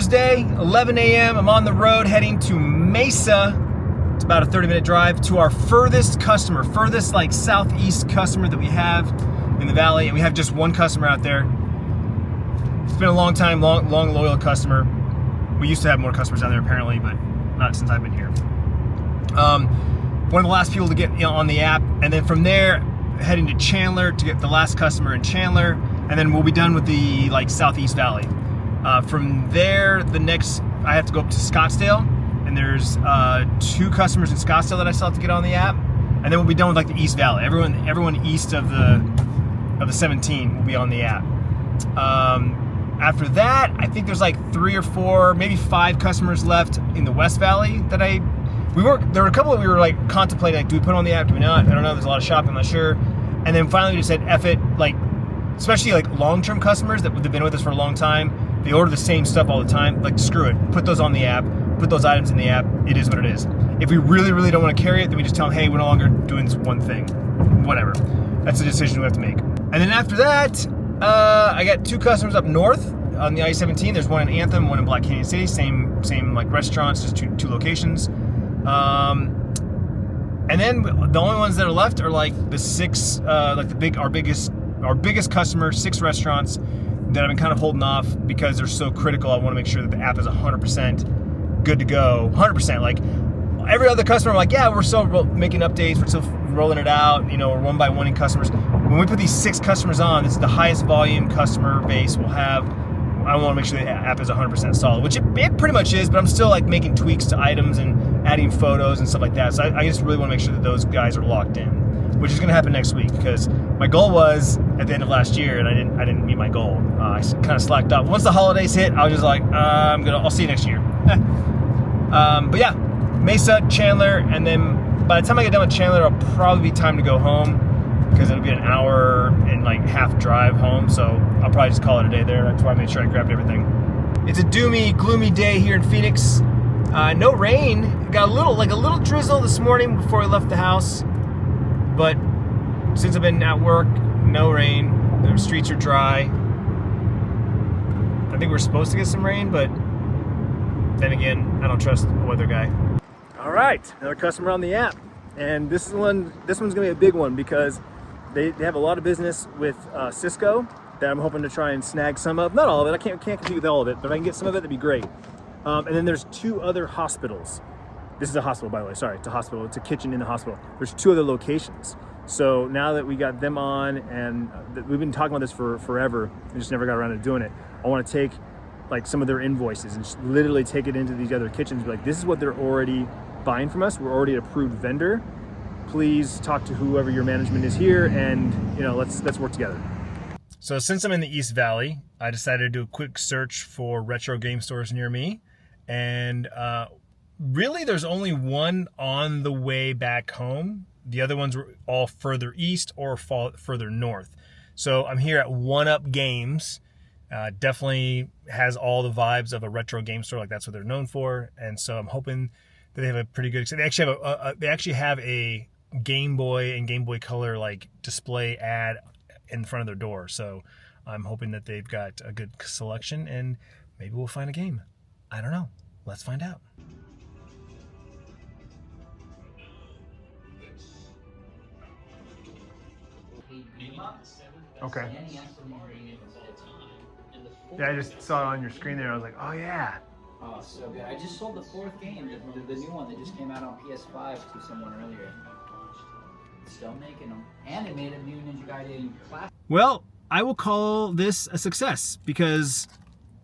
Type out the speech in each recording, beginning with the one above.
Thursday, 11 a.m. I'm on the road heading to Mesa. It's about a 30-minute drive to our furthest customer, like southeast customer that we have in the valley, and we have just one customer out there. It's been a long time, long loyal customer. We used to have more customers down there apparently, but not since I've been here. One of the last people to get on the app, and then from there, heading to Chandler to get the last customer in Chandler, and then we'll be done with the Southeast Valley. From there, I have to go up to Scottsdale, and there's 2 customers in Scottsdale that I still have to get on the app, and then we'll be done with the East Valley. Everyone east of the 17 will be on the app. After that, I think there's 3 or 4, maybe 5 customers left in the West Valley that there were a couple that we were contemplating, do we put on the app, do we not? I don't know, there's a lot of shopping, I'm not sure. And then finally we just said, F it, especially long-term customers that have been with us for a long time, they order the same stuff all the time, screw it, put those on the app, put those items in the app, it is what it is. If we really, really don't want to carry it, then we just tell them, hey, we're no longer doing this one thing, whatever. That's a decision we have to make. And then after that, I got 2 customers up north on the I-17. There's one in Anthem, one in Black Canyon City, same restaurants, just two locations. And then the only ones that are left are the 6, our biggest customer, 6 restaurants that I've been kind of holding off because they're so critical. I want to make sure that the app is 100% good to go. 100%. Every other customer, I'm yeah, we're still making updates, we're still rolling it out, we're one by one-ing customers. When we put these 6 customers on, this is the highest volume customer base we'll have. I want to make sure the app is 100% solid, which it pretty much is, but I'm still making tweaks to items and adding photos and stuff like that. So I just really want to make sure that those guys are locked in, which is going to happen next week because my goal was at the end of last year, and I didn't meet my goal. I kind of slacked up. Once the holidays hit, I was just I'll see you next year. But yeah, Mesa, Chandler, and then by the time I get done with Chandler, it'll probably be time to go home because it'll be an hour and half drive home. So I'll probably just call it a day there. That's why I made sure I grabbed everything. It's a gloomy day here in Phoenix. No rain. Got a little drizzle this morning before I left the house. But since I've been at work, no rain. The streets are dry. I think we're supposed to get some rain, but then again, I don't trust the weather guy. All right, another customer on the app. And this one's gonna be a big one because they have a lot of business with Cisco that I'm hoping to try and snag some of. Not all of it, I can't compete with all of it, but if I can get some of it, that'd be great. And then there's 2 other hospitals. This is a hospital, by the way, sorry, it's a hospital. It's a kitchen in the hospital. There's 2 other locations. So now that we got them on, and we've been talking about this for forever, we just never got around to doing it. I want to take some of their invoices and just literally take it into these other kitchens. Be this is what they're already buying from us. We're already an approved vendor. Please talk to whoever your management is here, and let's work together. So since I'm in the East Valley, I decided to do a quick search for retro game stores near me, and really there's only one on the way back home. The other ones were all further east or further north. So I'm here at One Up Games. Definitely has all the vibes of a retro game store, that's what they're known for. And so I'm hoping that they have a pretty good. They actually have a Game Boy and Game Boy Color display ad in front of their door. So I'm hoping that they've got a good selection, and maybe we'll find a game. I don't know. Let's find out. Okay. Yeah, I just saw it on your screen there. I was like, oh yeah. Oh, so good. I just sold the 4th game, the new one that just came out on PS5 to someone earlier. Still making them. And they made a new Ninja Gaiden classic. Well, I will call this a success because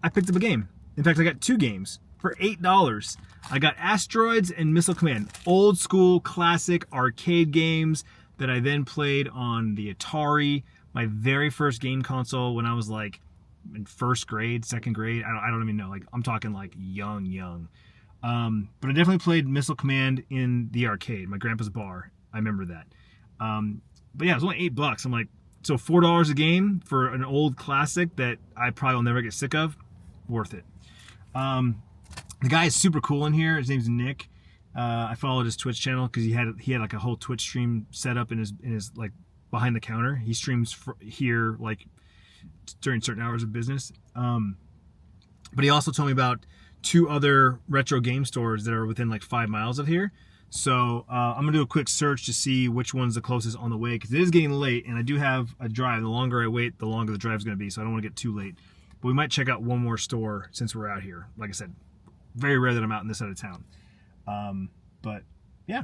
I picked up a game. In fact, I got 2 games for $8. I got Asteroids and Missile Command. Old school, classic arcade games that I then played on the Atari. My very first game console when I was in 1st grade, 2nd grade. I don't even know. I'm talking young. But I definitely played Missile Command in the arcade, my grandpa's bar. I remember that. But yeah, it was only $8. I'm so $4 a game for an old classic that I probably will never get sick of. Worth it. The guy is super cool in here. His name's Nick. I followed his Twitch channel because he had a whole Twitch stream set up in his behind the counter. He streams here during certain hours of business. But he also told me about 2 other retro game stores that are within like 5 miles of here. So I'm gonna do a quick search to see which one's the closest on the way, because it is getting late and I do have a drive. The longer I wait, the longer the drive's gonna be, so I don't want to get too late. But we might check out one more store since we're out here. Like I said, very rare that I'm out in this side of town. But yeah,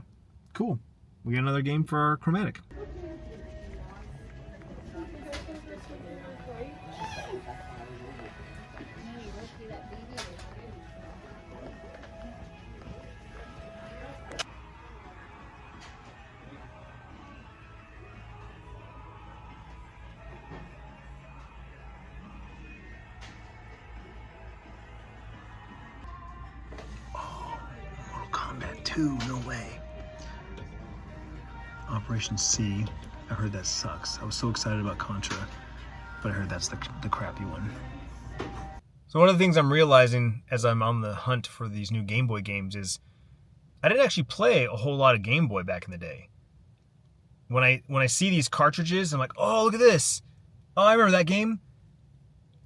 cool. We got another game for our Chromatic. Combat 2, no way. Operation C, I heard that sucks. I was so excited about Contra, but I heard that's the crappy one. So one of the things I'm realizing as I'm on the hunt for these new Game Boy games is I didn't actually play a whole lot of Game Boy back in the day. When I see these cartridges, I'm like, oh, look at this. Oh, I remember that game.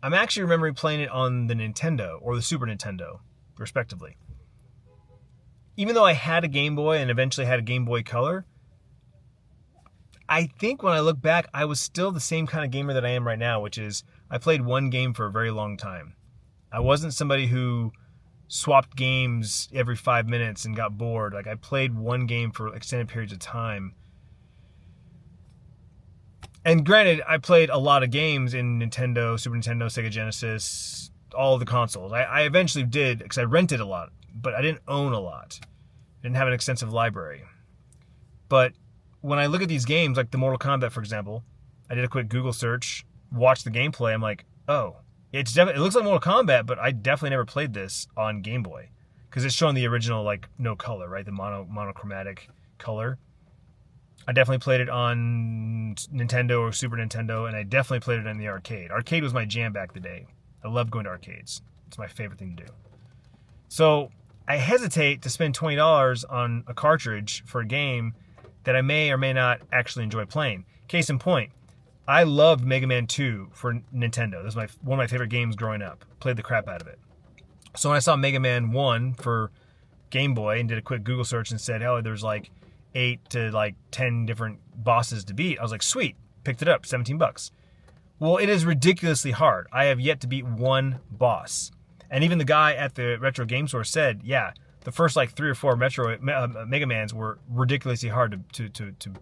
I'm actually remembering playing it on the Nintendo or the Super Nintendo, respectively. Even though I had a Game Boy and eventually had a Game Boy Color, I think when I look back, I was still the same kind of gamer that I am right now, which is I played one game for a very long time. I wasn't somebody who swapped games every 5 minutes and got bored. Like, I played one game for extended periods of time. And granted, I played a lot of games in Nintendo, Super Nintendo, Sega Genesis, all of the consoles. I eventually did, because I rented a lot, but I didn't own a lot. I didn't have an extensive library. But when I look at these games, like the Mortal Kombat, for example, I did a quick Google search, watched the gameplay, I'm like, oh, it looks like Mortal Kombat, but I definitely never played this on Game Boy. Because it's showing the original, like, no color, right? The monochromatic color. I definitely played it on Nintendo or Super Nintendo, and I definitely played it in the arcade. Arcade was my jam back in the day. I love going to arcades. It's my favorite thing to do. So I hesitate to spend $20 on a cartridge for a game that I may or may not actually enjoy playing. Case in point, I loved Mega Man 2 for Nintendo. This was one of my favorite games growing up. Played the crap out of it. So when I saw Mega Man 1 for Game Boy and did a quick Google search and said, oh, there's like 8 to like 10 different bosses to beat, I was like, sweet, picked it up, $17. Well, it is ridiculously hard. I have yet to beat one boss. And even the guy at the Retro Game Store said, yeah, the first like 3 or 4 Mega Mans were ridiculously hard to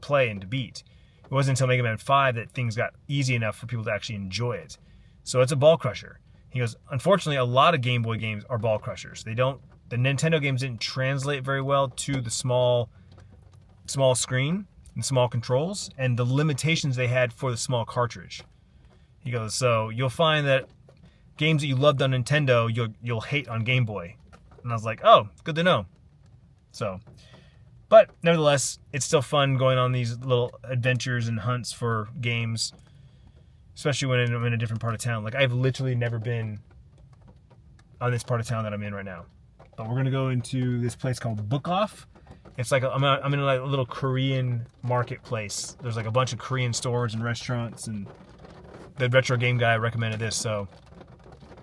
play and to beat. It wasn't until Mega Man 5 that things got easy enough for people to actually enjoy it. So it's a ball crusher. He goes, unfortunately, a lot of Game Boy games are ball crushers. The Nintendo games didn't translate very well to the small screen and small controls and the limitations they had for the small cartridge. He goes, so you'll find that games that you loved on Nintendo, you'll hate on Game Boy. And I was like, oh, good to know. So, but nevertheless, it's still fun going on these little adventures and hunts for games, especially when I'm in a different part of town. Like, I've literally never been on this part of town that I'm in right now. But we're gonna go into this place called Book Off. It's like I'm in like a little Korean marketplace. There's like a bunch of Korean stores and restaurants, and the retro game guy recommended this. So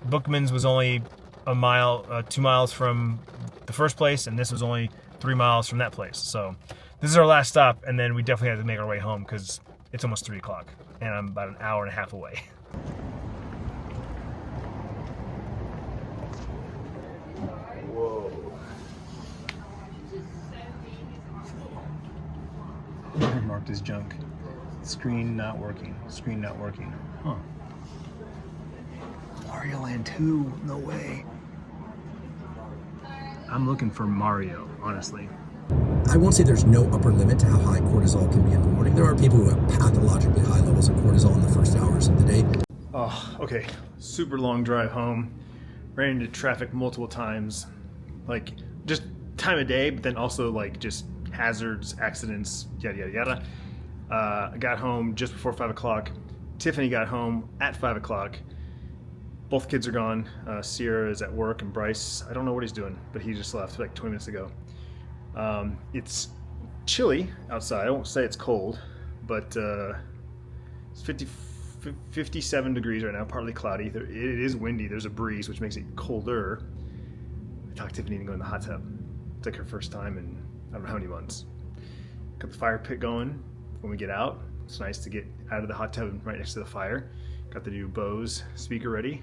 Bookman's was only a mile, 2 miles from the first place, and this was only 3 miles from that place. So this is our last stop, and then we definitely have to make our way home because it's almost 3 o'clock, and I'm about an hour and a half away. Whoa. Marked as junk. Screen not working. Screen not working. Huh. Mario Land 2? No way. I'm looking for Mario, honestly. I won't say there's no upper limit to how high cortisol can be in the morning. There are people who have pathologically high levels of cortisol in the first hours of the day. Oh, okay. Super long drive home. Ran into traffic multiple times. Like, just time of day, but then also like just hazards, accidents, yada, yada, yada. I got home just before 5 o'clock. Tiffany got home at 5 o'clock. Both kids are gone. Sierra is at work, and Bryce, I don't know what he's doing, but he just left like 20 minutes ago. It's chilly outside. I won't say it's cold, but it's 57 degrees right now, partly cloudy. It is windy. There's a breeze, which makes it colder. I talked Tiffany into going in the hot tub. It's like her first time in I don't know how many months. Got the fire pit going when we get out. It's nice to get out of the hot tub and right next to the fire. Got the new Bose speaker ready.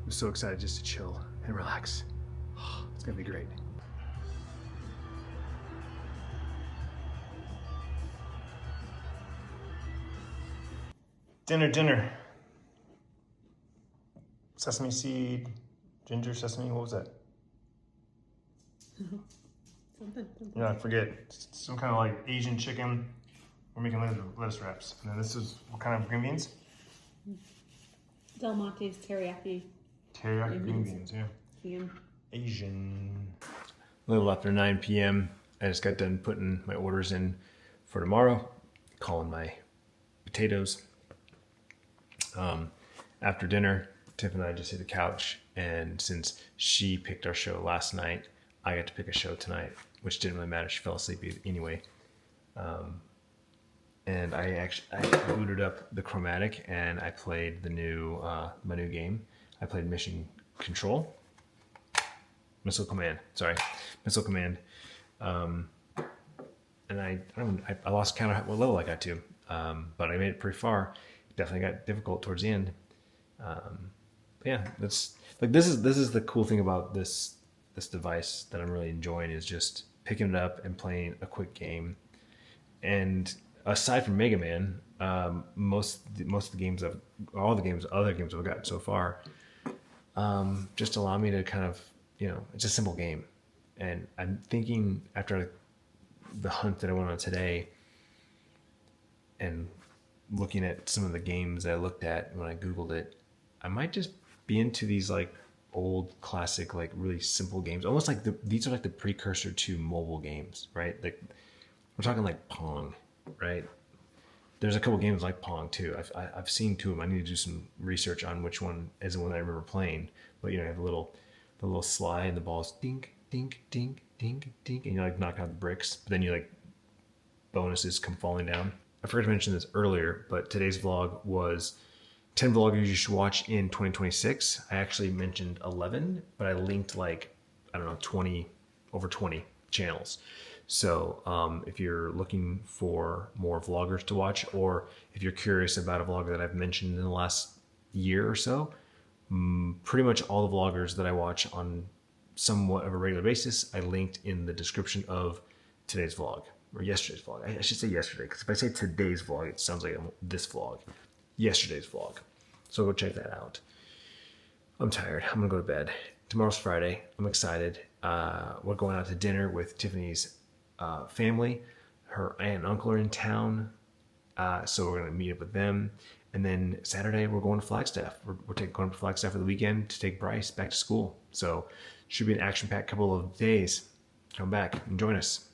I'm so excited just to chill and relax. It's gonna be great. Dinner. Sesame seed, ginger, sesame, what was that? Something. Yeah, I forget. It's some kind of like Asian chicken. We're making lettuce wraps. And then this is what kind of green beans? Del Monte's teriyaki. Teriyaki green beans, yeah. Vegan. Asian. A little after 9 p.m. I just got done putting my orders in for tomorrow, calling my potatoes. After dinner, Tiff and I just hit the couch, and since she picked our show last night, I got to pick a show tonight, which didn't really matter. She fell asleep anyway. And I booted up the Chromatic, and I played the new my new game. I played Missile Command. And I lost count of what level I got to, but I made it pretty far. Definitely got difficult towards the end. Yeah, that's like this is the cool thing about this device that I'm really enjoying is just picking it up and playing a quick game. And aside from Mega Man, most of the games other games I've gotten so far, just allow me to kind of, it's a simple game. And I'm thinking after the hunt that I went on today and looking at some of the games that I looked at when I Googled it, I might just be into these like old classic, like really simple games. Almost like these are like the precursor to mobile games, right? Like we're talking like Pong, right? There's a couple games like Pong too. I've seen two of them. I need to do some research on which one is the one that I remember playing. But you have the little slide and the ball's dink, dink, dink, dink, dink, and you like knock out the bricks. But then you like bonuses come falling down. I forgot to mention this earlier, but today's vlog was 10 vloggers you should watch in 2026. I actually mentioned 11, but I linked like, I don't know, over 20 channels. So if you're looking for more vloggers to watch, or if you're curious about a vlogger that I've mentioned in the last year or so, pretty much all the vloggers that I watch on somewhat of a regular basis, I linked in the description of today's vlog, or yesterday's vlog. I should say yesterday, because if I say today's vlog, it sounds like this vlog. Yesterday's vlog. So go check that out. I'm tired. I'm gonna go to bed. Tomorrow's Friday. I'm excited. We're going out to dinner with Tiffany's family. Her aunt and uncle are in town, so we're gonna meet up with them. And then Saturday we're going to Flagstaff. We're going to Flagstaff for the weekend to take Bryce back to school. So should be an action-packed couple of days. Come back and join us.